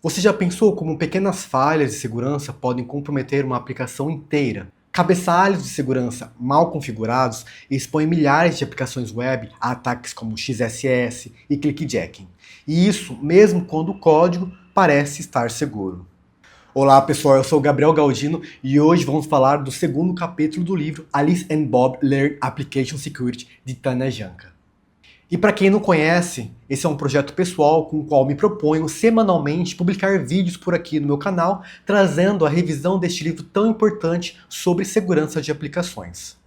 Você já pensou como pequenas falhas de segurança podem comprometer uma aplicação inteira? Cabeçalhos de segurança mal configurados expõem milhares de aplicações web a ataques como XSS e clickjacking. E isso mesmo quando o código parece estar seguro. Olá pessoal, eu sou o Gabriel Galdino e hoje vamos falar do segundo capítulo do livro Alice and Bob Learn Application Security de Tanya Janka. E para quem não conhece, esse é um projeto pessoal com o qual me proponho semanalmente publicar vídeos por aqui no meu canal, trazendo a revisão deste livro tão importante sobre segurança de aplicações.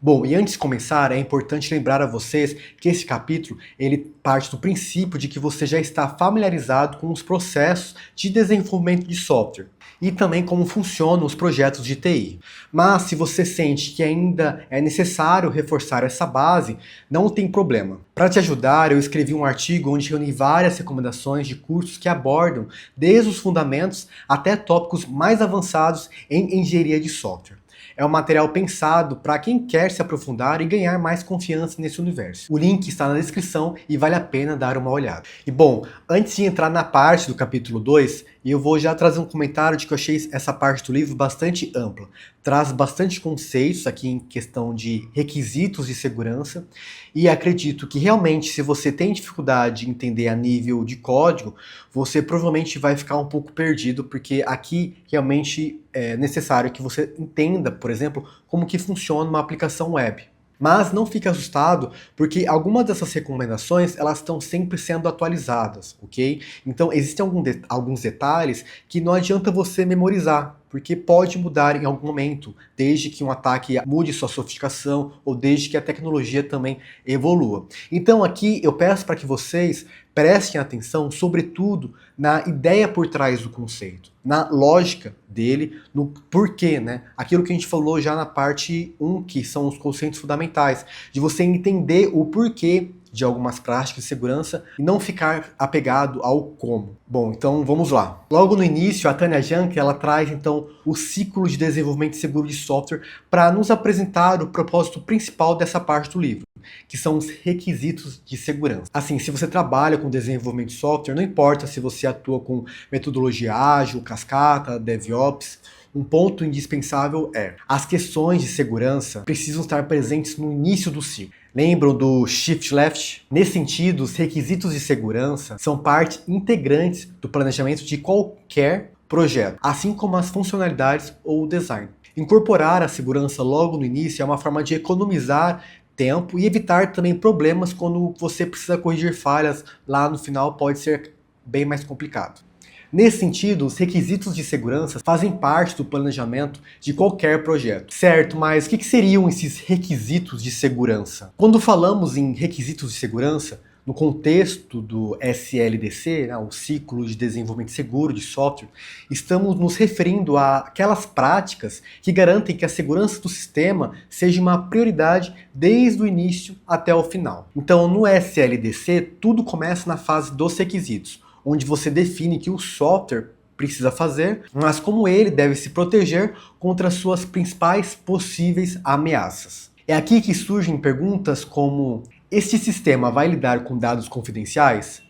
Bom, e antes de começar, é importante lembrar a vocês que esse capítulo ele parte do princípio de que você já está familiarizado com os processos de desenvolvimento de software e também como funcionam os projetos de TI. Mas se você sente que ainda é necessário reforçar essa base, não tem problema. Para te ajudar, eu escrevi um artigo onde reuni várias recomendações de cursos que abordam desde os fundamentos até tópicos mais avançados em engenharia de software. É um material pensado para quem quer se aprofundar e ganhar mais confiança nesse universo. O link está na descrição e vale a pena dar uma olhada. E bom, antes de entrar na parte do capítulo 2, eu vou já trazer um comentário de que eu achei essa parte do livro bastante ampla. Traz bastante conceitos aqui em questão de requisitos de segurança e acredito que realmente se você tem dificuldade em entender a nível de código, você provavelmente vai ficar um pouco perdido, porque aqui realmente é necessário que você entenda, por exemplo, como que funciona uma aplicação web. Mas não fique assustado, porque algumas dessas recomendações elas estão sempre sendo atualizadas, ok? Então existem alguns detalhes que não adianta você memorizar, porque pode mudar em algum momento, desde que um ataque mude sua sofisticação ou desde que a tecnologia também evolua. Então aqui eu peço para que vocês prestem atenção, sobretudo, na ideia por trás do conceito, na lógica dele, no porquê, né? Aquilo que a gente falou já na parte 1, que são os conceitos fundamentais, de você entender o porquê de algumas práticas de segurança e não ficar apegado ao como. Bom, então vamos lá. Logo no início, a Tanya Janka, ela traz então o ciclo de desenvolvimento seguro de software para nos apresentar o propósito principal dessa parte do livro, que são os requisitos de segurança. Assim, se você trabalha com desenvolvimento de software, não importa se você atua com metodologia ágil, cascata, DevOps, um ponto indispensável é: as questões de segurança precisam estar presentes no início do ciclo. Lembram do Shift Left? Nesse sentido, os requisitos de segurança são parte integrantes do planejamento de qualquer projeto, assim como as funcionalidades ou o design. Incorporar a segurança logo no início é uma forma de economizar tempo e evitar também problemas quando você precisa corrigir falhas lá no final, pode ser bem mais complicado. Nesse sentido, os requisitos de segurança fazem parte do planejamento de qualquer projeto. Certo, mas o que seriam esses requisitos de segurança? Quando falamos em requisitos de segurança, no contexto do SLDC, né, o Ciclo de Desenvolvimento Seguro de Software, estamos nos referindo àquelas práticas que garantem que a segurança do sistema seja uma prioridade desde o início até o final. Então, no SLDC, tudo começa na fase dos requisitos, onde você define que o software precisa fazer, mas como ele deve se proteger contra as suas principais possíveis ameaças. É aqui que surgem perguntas como: este sistema vai lidar com dados confidenciais?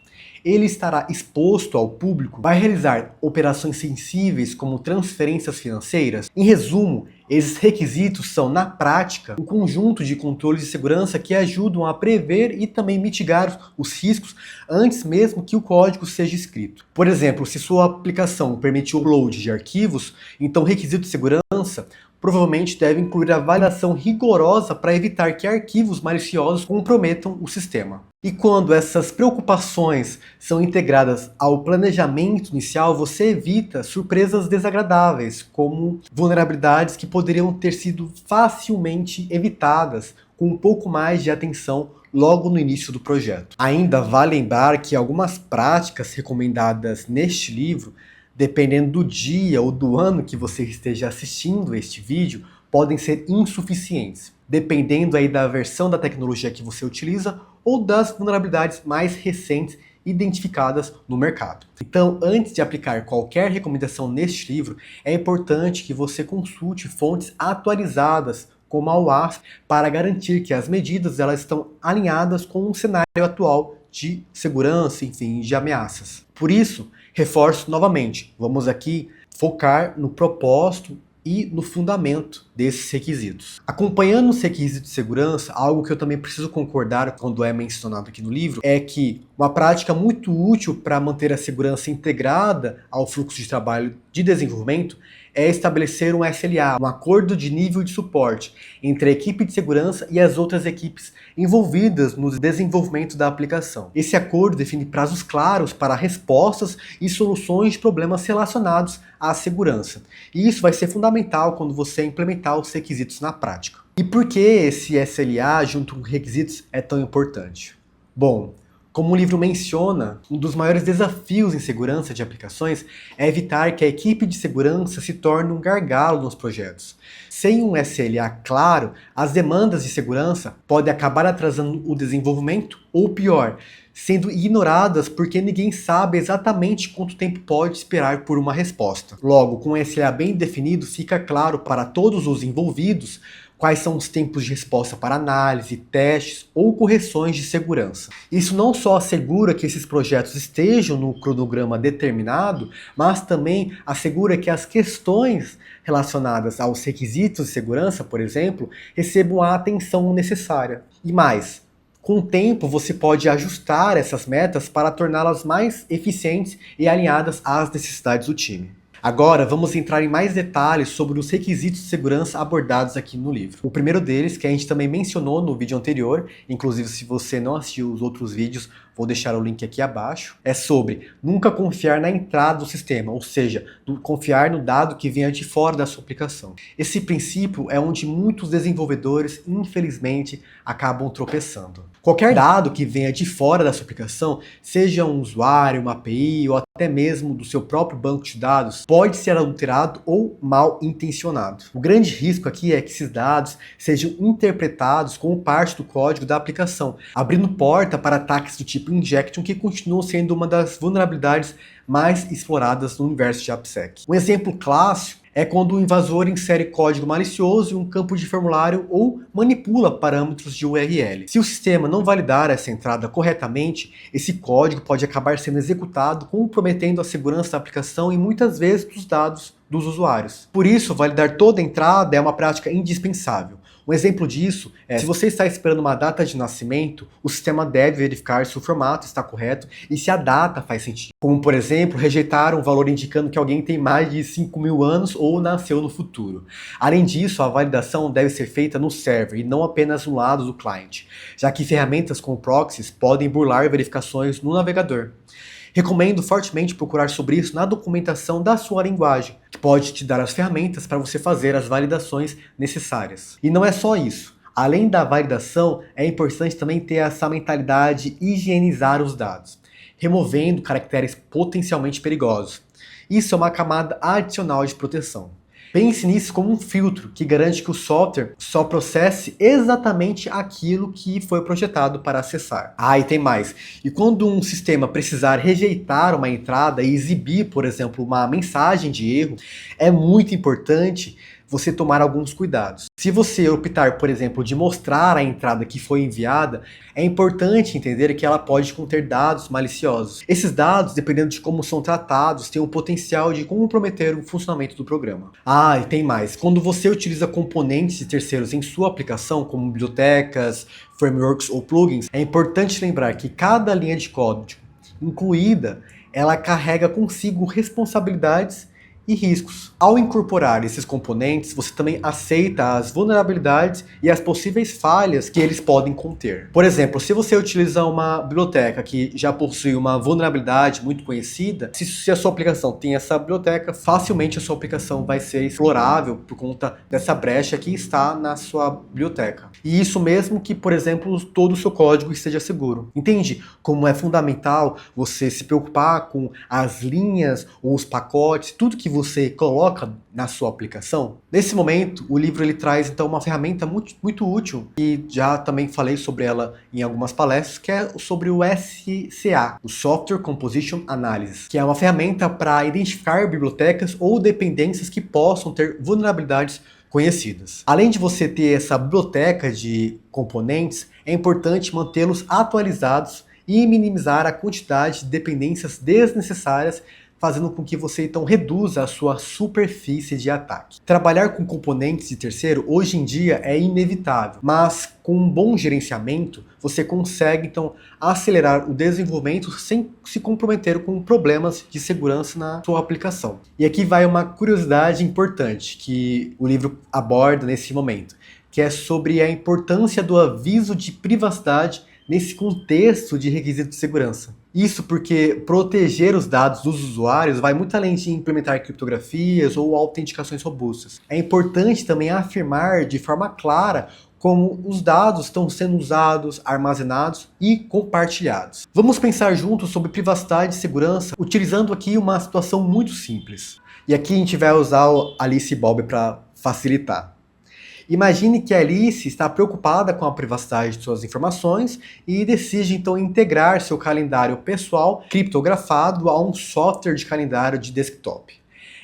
Ele estará exposto ao público? Vai realizar operações sensíveis como transferências financeiras? Em resumo, esses requisitos são, na prática, um conjunto de controles de segurança que ajudam a prever e também mitigar os riscos antes mesmo que o código seja escrito. Por exemplo, se sua aplicação permite o upload de arquivos, então o requisito de segurança provavelmente deve incluir a validação rigorosa para evitar que arquivos maliciosos comprometam o sistema. E quando essas preocupações são integradas ao planejamento inicial, você evita surpresas desagradáveis, como vulnerabilidades que poderiam ter sido facilmente evitadas com um pouco mais de atenção logo no início do projeto. Ainda vale lembrar que algumas práticas recomendadas neste livro, dependendo do dia ou do ano que você esteja assistindo este vídeo, podem ser insuficientes, dependendo aí da versão da tecnologia que você utiliza ou das vulnerabilidades mais recentes identificadas no mercado. Então, antes de aplicar qualquer recomendação neste livro, é importante que você consulte fontes atualizadas, como a OASP, para garantir que as medidas elas estão alinhadas com o cenário atual de segurança, enfim, de ameaças. Por isso, Reforço novamente, vamos aqui focar no propósito e no fundamento desses requisitos. Acompanhando os requisitos de segurança, algo que eu também preciso concordar quando é mencionado aqui no livro, é que uma prática muito útil para manter a segurança integrada ao fluxo de trabalho de desenvolvimento é estabelecer um SLA, um acordo de nível de suporte, entre a equipe de segurança e as outras equipes envolvidas no desenvolvimento da aplicação. Esse acordo define prazos claros para respostas e soluções de problemas relacionados à segurança. E isso vai ser fundamental quando você implementar os requisitos na prática. E por que esse SLA junto com requisitos é tão importante? Bom, como o livro menciona, um dos maiores desafios em segurança de aplicações é evitar que a equipe de segurança se torne um gargalo nos projetos. Sem um SLA claro, as demandas de segurança podem acabar atrasando o desenvolvimento ou pior, sendo ignoradas porque ninguém sabe exatamente quanto tempo pode esperar por uma resposta. Logo, com um SLA bem definido, fica claro para todos os envolvidos quais são os tempos de resposta para análise, testes ou correções de segurança. Isso não só assegura que esses projetos estejam no cronograma determinado, mas também assegura que as questões relacionadas aos requisitos de segurança, por exemplo, recebam a atenção necessária. E mais, com o tempo, você pode ajustar essas metas para torná-las mais eficientes e alinhadas às necessidades do time. Agora, vamos entrar em mais detalhes sobre os requisitos de segurança abordados aqui no livro. O primeiro deles, que a gente também mencionou no vídeo anterior, inclusive se você não assistiu os outros vídeos, vou deixar o link aqui abaixo, é sobre nunca confiar na entrada do sistema, ou seja, confiar no dado que venha de fora da sua aplicação. Esse princípio é onde muitos desenvolvedores, infelizmente, acabam tropeçando. Qualquer dado que venha de fora da sua aplicação, seja um usuário, uma API ou até mesmo do seu próprio banco de dados, pode ser adulterado ou mal intencionado. O grande risco aqui é que esses dados sejam interpretados como parte do código da aplicação, abrindo porta para ataques do tipo injection, que continuam sendo uma das vulnerabilidades mais exploradas no universo de AppSec. Um exemplo clássico é quando o invasor insere código malicioso em um campo de formulário ou manipula parâmetros de URL. Se o sistema não validar essa entrada corretamente, esse código pode acabar sendo executado, comprometendo a segurança da aplicação e muitas vezes dos dados dos usuários. Por isso, validar toda a entrada é uma prática indispensável. Um exemplo disso é, se você está esperando uma data de nascimento, o sistema deve verificar se o formato está correto e se a data faz sentido. Como, por exemplo, rejeitar um valor indicando que alguém tem mais de 5.000 anos ou nasceu no futuro. Além disso, a validação deve ser feita no server e não apenas no lado do cliente, já que ferramentas como proxies podem burlar verificações no navegador. Recomendo fortemente procurar sobre isso na documentação da sua linguagem, que pode te dar as ferramentas para você fazer as validações necessárias. E não é só isso. Além da validação, é importante também ter essa mentalidade de higienizar os dados, removendo caracteres potencialmente perigosos. Isso é uma camada adicional de proteção. Pense nisso como um filtro que garante que o software só processe exatamente aquilo que foi projetado para acessar. Ah, e tem mais. E quando um sistema precisar rejeitar uma entrada e exibir, por exemplo, uma mensagem de erro, é muito importante você tomar alguns cuidados. Se você optar, por exemplo, de mostrar a entrada que foi enviada, é importante entender que ela pode conter dados maliciosos. Esses dados, dependendo de como são tratados, têm o potencial de comprometer o funcionamento do programa. Ah, e tem mais. Quando você utiliza componentes de terceiros em sua aplicação, como bibliotecas, frameworks ou plugins, é importante lembrar que cada linha de código incluída, ela carrega consigo responsabilidades e riscos. Ao incorporar esses componentes, você também aceita as vulnerabilidades e as possíveis falhas que eles podem conter. Por exemplo, se você utiliza uma biblioteca que já possui uma vulnerabilidade muito conhecida, se a sua aplicação tem essa biblioteca, facilmente a sua aplicação vai ser explorável por conta dessa brecha que está na sua biblioteca. E isso mesmo que, por exemplo, todo o seu código esteja seguro. Entende como é fundamental você se preocupar com as linhas ou os pacotes, tudo que você coloca na sua aplicação? Nesse momento, o livro ele traz então uma ferramenta muito útil, e já também falei sobre ela em algumas palestras, que é sobre o SCA, o Software Composition Analysis, que é uma ferramenta para identificar bibliotecas ou dependências que possam ter vulnerabilidades conhecidas. Além de você ter essa biblioteca de componentes, é importante mantê-los atualizados e minimizar a quantidade de dependências desnecessárias, fazendo com que você então reduza a sua superfície de ataque. Trabalhar com componentes de terceiro hoje em dia é inevitável, mas com um bom gerenciamento você consegue então acelerar o desenvolvimento sem se comprometer com problemas de segurança na sua aplicação. E aqui vai uma curiosidade importante que o livro aborda nesse momento, que é sobre a importância do aviso de privacidade nesse contexto de requisito de segurança. Isso porque proteger os dados dos usuários vai muito além de implementar criptografias ou autenticações robustas. É importante também afirmar de forma clara como os dados estão sendo usados, armazenados e compartilhados. Vamos pensar juntos sobre privacidade e segurança, utilizando aqui uma situação muito simples. E aqui a gente vai usar o Alice Bob para facilitar. Imagine que a Alice está preocupada com a privacidade de suas informações e decide então integrar seu calendário pessoal criptografado a um software de calendário de desktop.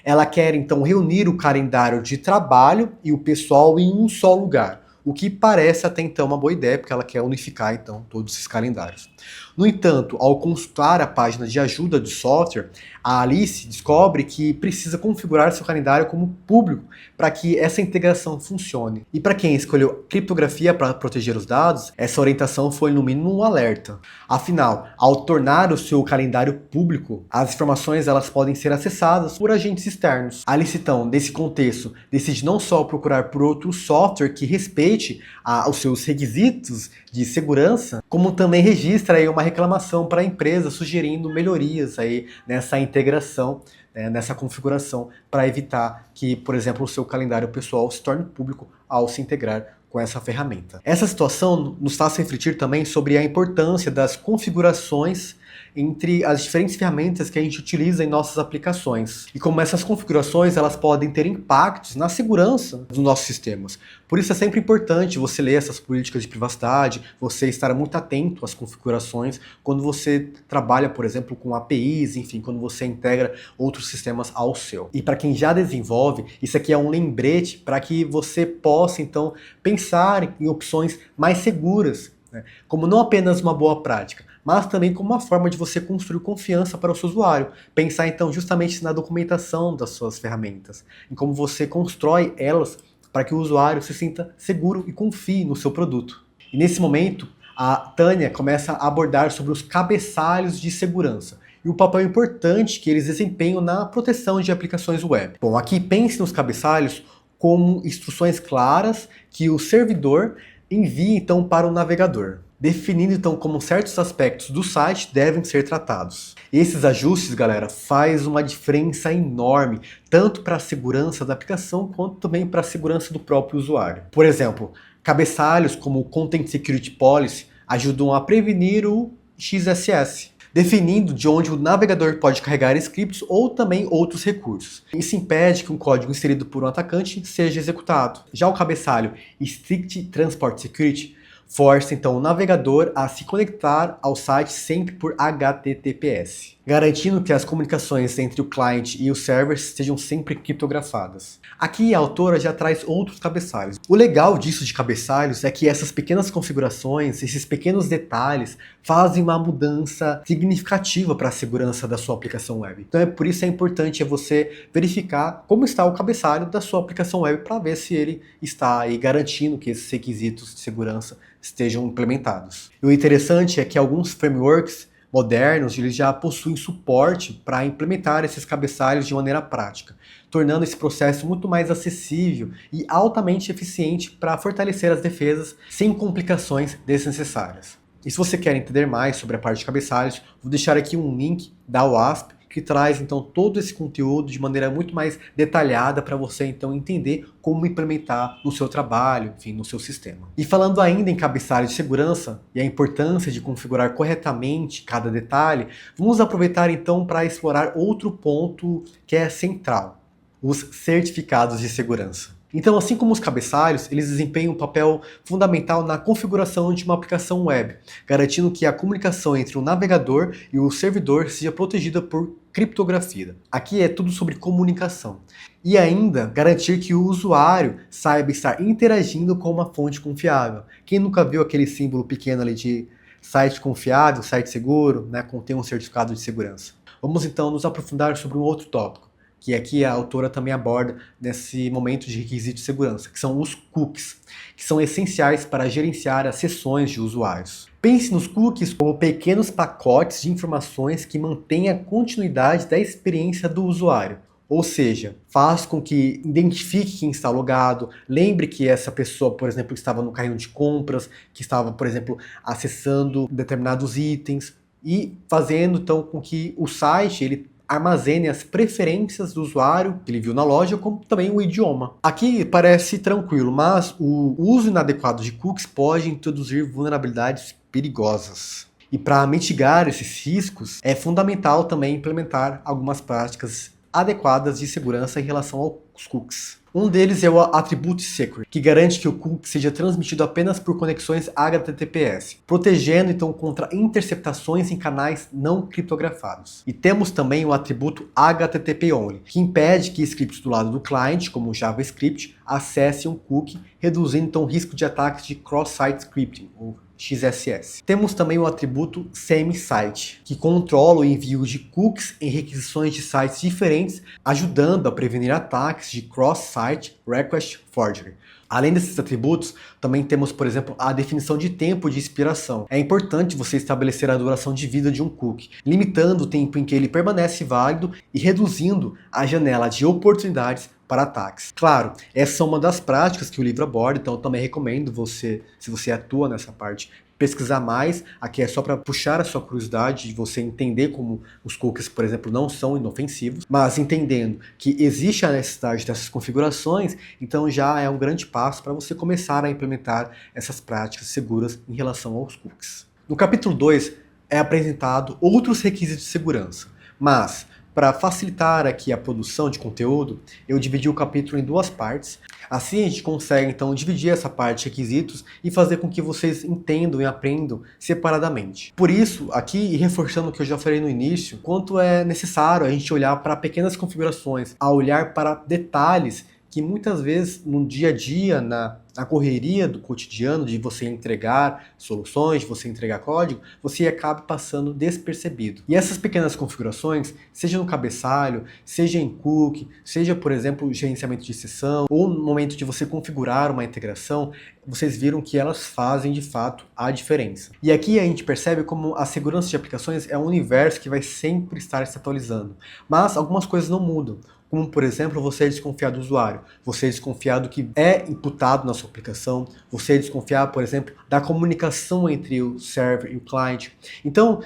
Ela quer então reunir o calendário de trabalho e o pessoal em um só lugar, o que parece até então uma boa ideia, porque ela quer unificar então todos esses calendários. No entanto, ao consultar a página de ajuda do software, a Alice descobre que precisa configurar seu calendário como público para que essa integração funcione. E para quem escolheu criptografia para proteger os dados, essa orientação foi no mínimo um alerta. Afinal, ao tornar o seu calendário público, as informações elas podem ser acessadas por agentes externos. A Alice então, nesse contexto, decide não só procurar por outro software que respeite os seus requisitos de segurança, como também registra aí uma reclamação para a empresa sugerindo melhorias aí nessa integração, nessa configuração, para evitar que, por exemplo, o seu calendário pessoal se torne público ao se integrar com essa ferramenta. Essa situação nos faz refletir também sobre a importância das configurações entre as diferentes ferramentas que a gente utiliza em nossas aplicações e como essas configurações elas podem ter impactos na segurança dos nossos sistemas. Por isso é sempre importante você ler essas políticas de privacidade, você estar muito atento às configurações quando você trabalha, por exemplo, com APIs, enfim, quando você integra outros sistemas ao seu. E para quem já desenvolve, isso aqui é um lembrete para que você possa então pensar em opções mais seguras, né? Como não apenas uma boa prática, mas também como uma forma de você construir confiança para o seu usuário. Pensar então justamente na documentação das suas ferramentas, em como você constrói elas para que o usuário se sinta seguro e confie no seu produto. E nesse momento, a Tânia começa a abordar sobre os cabeçalhos de segurança e o papel importante que eles desempenham na proteção de aplicações web. Bom, aqui pense nos cabeçalhos como instruções claras que o servidor envia então para o navegador, definindo então como certos aspectos do site devem ser tratados. Esses ajustes, galera, faz uma diferença enorme, tanto para a segurança da aplicação, quanto também para a segurança do próprio usuário. Por exemplo, cabeçalhos como o Content Security Policy ajudam a prevenir o XSS, definindo de onde o navegador pode carregar scripts ou também outros recursos. Isso impede que um código inserido por um atacante seja executado. Já o cabeçalho Strict Transport Security força então o navegador a se conectar ao site sempre por HTTPS, garantindo que as comunicações entre o cliente e os servers sejam sempre criptografadas. Aqui a autora já traz outros cabeçalhos. O legal disso de cabeçalhos é que essas pequenas configurações, esses pequenos detalhes, fazem uma mudança significativa para a segurança da sua aplicação web. Então por isso é importante você verificar como está o cabeçalho da sua aplicação web para ver se ele está aí garantindo que esses requisitos de segurança estejam implementados. E o interessante é que alguns frameworks modernos eles já possuem suporte para implementar esses cabeçalhos de maneira prática, tornando esse processo muito mais acessível e altamente eficiente para fortalecer as defesas sem complicações desnecessárias. E se você quer entender mais sobre a parte de cabeçalhos, vou deixar aqui um link da WASP que traz então todo esse conteúdo de maneira muito mais detalhada para você então entender como implementar no seu trabalho, enfim, no seu sistema. E falando ainda em cabeçalho de segurança e a importância de configurar corretamente cada detalhe, vamos aproveitar então para explorar outro ponto que é central: os certificados de segurança. Então, assim como os cabeçalhos, eles desempenham um papel fundamental na configuração de uma aplicação web, garantindo que a comunicação entre o navegador e o servidor seja protegida por criptografia. Aqui é tudo sobre comunicação. E ainda garantir que o usuário saiba estar interagindo com uma fonte confiável. Quem nunca viu aquele símbolo pequeno ali de Site confiável, site seguro, né, contém um certificado de segurança. Vamos então nos aprofundar sobre um outro tópico, que aqui a autora também aborda nesse momento de requisito de segurança, que são os cookies, que são essenciais para gerenciar as sessões de usuários. Pense nos cookies como pequenos pacotes de informações que mantêm a continuidade da experiência do usuário. Ou seja, faz com que identifique quem está logado, lembre que essa pessoa, por exemplo, estava no carrinho de compras, que estava, por exemplo, acessando determinados itens, e fazendo então com que o site ele armazene as preferências do usuário que ele viu na loja, como também o idioma. Aqui parece tranquilo, mas o uso inadequado de cookies pode introduzir vulnerabilidades perigosas. E para mitigar esses riscos, é fundamental também implementar algumas práticas adequadas de segurança em relação aos cookies. Um deles é o Attribute Secret, que garante que o cookie seja transmitido apenas por conexões HTTPS, protegendo então contra interceptações em canais não criptografados. E temos também o atributo HTTP Only, que impede que scripts do lado do cliente, como o JavaScript, acessem um cookie, reduzindo então o risco de ataques de cross-site scripting, ou XSS. Temos também o atributo semi-site, que controla o envio de cookies em requisições de sites diferentes, ajudando a prevenir ataques de cross-site request forgery. Além desses atributos, também temos, por exemplo, a definição de tempo de expiração. É importante você estabelecer a duração de vida de um cookie, limitando o tempo em que ele permanece válido e reduzindo a janela de oportunidades para ataques. Claro, essa é uma das práticas que o livro aborda, então eu também recomendo você, se você atua nessa parte, pesquisar mais. Aqui é só para puxar a sua curiosidade de você entender como os cookies, por exemplo, não são inofensivos, mas entendendo que existe a necessidade dessas configurações, então já é um grande passo para você começar a implementar essas práticas seguras em relação aos cookies. No capítulo 2 é apresentado outros requisitos de segurança, mas para facilitar aqui a produção de conteúdo, eu dividi o capítulo em duas partes. Assim a gente consegue então dividir essa parte de requisitos e fazer com que vocês entendam e aprendam separadamente. Por isso, aqui, e reforçando o que eu já falei no início, quanto é necessário a gente olhar para pequenas configurações, a olhar para detalhes que muitas vezes no dia a dia, na correria do cotidiano, de você entregar soluções, de você entregar código, você acaba passando despercebido. E essas pequenas configurações, seja no cabeçalho, seja em cookie, seja, por exemplo, gerenciamento de sessão, ou no momento de você configurar uma integração, vocês viram que elas fazem de fato a diferença. E aqui a gente percebe como a segurança de aplicações é um universo que vai sempre estar se atualizando. Mas algumas coisas não mudam. Como, por exemplo, você desconfiar do usuário, você desconfiar do que é imputado na sua aplicação, você desconfiar, por exemplo, da comunicação entre o server e o cliente. Então,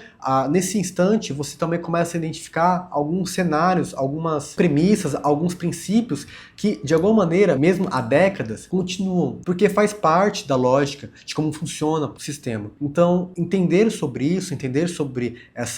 nesse instante, você também começa a identificar alguns cenários, algumas premissas, alguns princípios que, de alguma maneira, mesmo há décadas, continuam, porque faz parte da lógica de como funciona o sistema. Então, entender sobre isso, entender sobre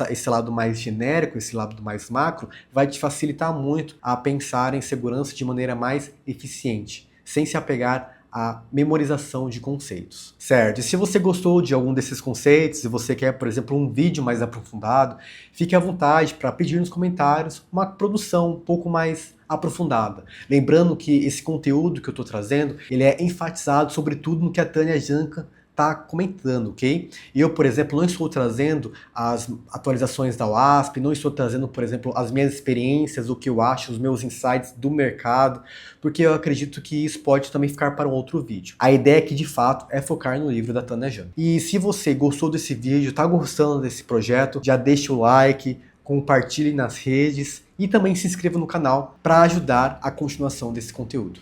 esse lado mais genérico, esse lado mais macro, vai te facilitar muito a pensar em segurança de maneira mais eficiente, sem se apegar à memorização de conceitos, certo? E se você gostou de algum desses conceitos, se você quer, por exemplo, um vídeo mais aprofundado, fique à vontade para pedir nos comentários uma produção um pouco mais aprofundada. Lembrando que esse conteúdo que eu estou trazendo, ele é enfatizado sobretudo no que a Tânia Janca está comentando, ok? E eu, por exemplo, não estou trazendo as atualizações da WASP, não estou trazendo, por exemplo, as minhas experiências, o que eu acho, os meus insights do mercado, porque eu acredito que isso pode também ficar para um outro vídeo. A ideia aqui, de fato, é focar no livro da Tânia Janca. E se você gostou desse vídeo, está gostando desse projeto, já deixa o like, compartilhe nas redes e também se inscreva no canal para ajudar a continuação desse conteúdo.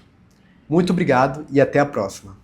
Muito obrigado e até a próxima!